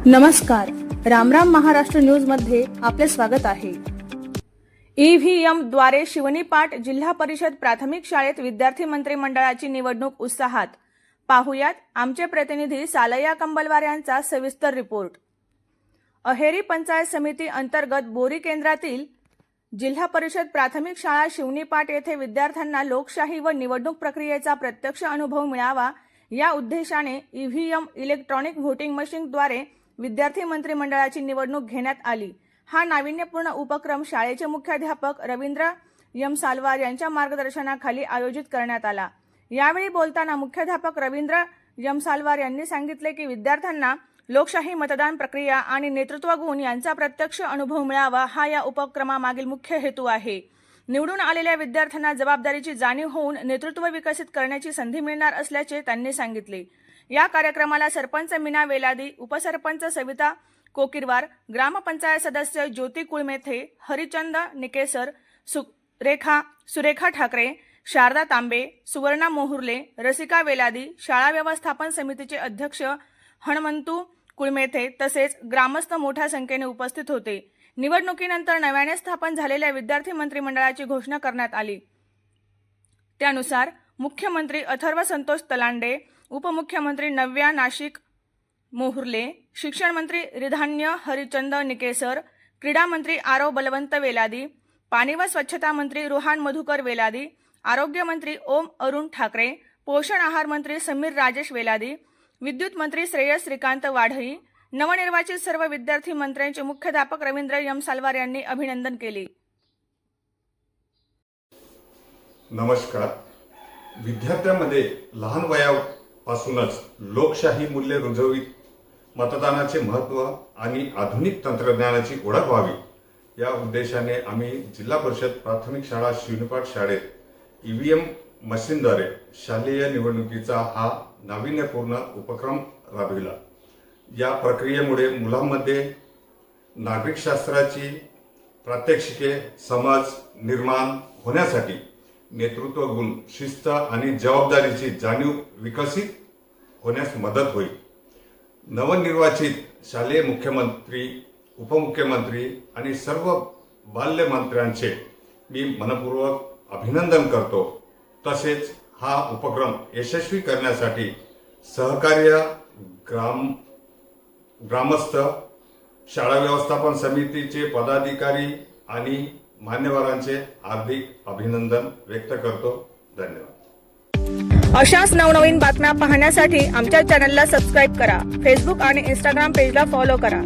नमस्कार, रामराम महाराष्ट्र न्यूज मध्ये आपले स्वागत आहे। ईव्हीएम द्वारे शिवनी पाट जिल्हा परिषद प्राथमिक शाळेत विद्यार्थी मंत्रिमंडळाची निवडणूक उत्साहात। पाहुयात आमचे प्रतिनिधी सालया कंबलवार यांचा सविस्तर रिपोर्ट। अहेरी पंचायत समिती अंतर्गत बोरी केंद्रातील जिल्हा परिषद प्राथमिक शाळा शिवनी पाट येथे विद्यार्थ्यांना लोकशाही व निवडणूक प्रक्रियेचा प्रत्यक्ष अनुभव मिळावा या उद्देशाने ईव्हीएम इलेक्ट्रॉनिक व्होटिंग मशीनद्वारे विद्यार्थी मंत्रिमंडळाची निवडणूक घेण्यात आली। हा नाविन्यपूर्ण उपक्रम शाळेचे मुख्याध्यापक रवींद्र यमसालवार यांच्या मार्गदर्शनाखाली आयोजित करण्यात आला। यावेळी बोलताना मुख्याध्यापक रवींद्र यमसालवार यांनी सांगितले की विद्यार्थ्यांना लोकशाही मतदान प्रक्रिया आणि नेतृत्व गुण यांचा प्रत्यक्ष अनुभव मिळावा हा या उपक्रमामागील मुख्य हेतू आहे। निवडून आलेल्या विद्यार्थ्यांना जबाबदारीची जाणीव होऊन नेतृत्व विकसित करण्याची संधी मिळणार असल्याचे त्यांनी सांगितले। या कार्यक्रमाला सरपंच मीना वेलादी, उपसरपंच सविता कोकिरवार, ग्रामपंचायत सदस्य ज्योती कुळमेथे, हरिचंद निकेसर, सुरेखा ठाकरे, शारदा तांबे, सुवर्णा मोहुर्ले, रसिका वेलादी, शाळा व्यवस्थापन समितीचे अध्यक्ष हणमंतू कुळमेथे तसेच ग्रामस्थ मोठ्या संख्येने उपस्थित होते। निवडणुकीनंतर नव्याने स्थापन झालेल्या विद्यार्थी मंत्रिमंडळाची घोषणा करण्यात आली। त्यानुसार मुख्यमंत्री अथर्व संतोष तलांडे, उपमुख्यमंत्री नव्या नाशिक मोहुर्ले, शिक्षण मंत्री रिधान्य हरिचंद निकेसर, क्रीडा मंत्री आरव बलवंत वेलादी, पाणी व स्वच्छता मंत्री रुहान मधुकर वेलादी, आरोग्य मंत्री ओम अरुण ठाकरे, पोषण आहार मंत्री समीर राजेश वेलादी, विद्युत मंत्री श्रेयस श्रीकांत वाढई, नवनिर्वाचित सर्व विद्यार्थी मंत्र्यांचे मुख्याध्यापक रवींद्र यमसालवार यांनी अभिनंदन केले। नमस्कार। विद्यार्थ्यांमध्ये लहान वयापासूनच लोकशाही मूल्ये रुजवीत मतदानाचे महत्त्व आणि आधुनिक तंत्रज्ञानाची ओळख व्हावी या उद्देशाने आम्ही जिल्हा परिषद प्राथमिक शाळा शिवनीपाट शाळेत ईव्हीएम मशीनद्वारे शालेय निवडणुकीचा हा नाविन्यपूर्ण उपक्रम राबविला। या प्रक्रियेमुळे मुलांमध्ये नागरिकशास्त्राची प्रात्यक्षिके समज निर्माण होण्यासाठी नेतृत्व गुण, शिस्त आणि जबाबदारीची जाणीव विकसित होण्यास मदत होईल। नवनिर्वाचित शालेय मुख्यमंत्री, उपमुख्यमंत्री आणि सर्व बाल्यमंत्र्यांचे मी मनपूर्वक अभिनंदन करतो। तसेच हा उपक्रम यशस्वी करण्यासाठी सहकार्य ग्रामस्थ, शाळा व्यवस्थापन समितीचे पदाधिकारी आणि मान्यवरांचे हार्दिक अभिनंदन व्यक्त करतो। धन्यवाद। अशाच नवनवीन बातम्या पाहण्यासाठी आमच्या चॅनलला सबस्क्राइब करा। फेसबुक आणि इंस्टाग्राम पेजला फॉलो करा।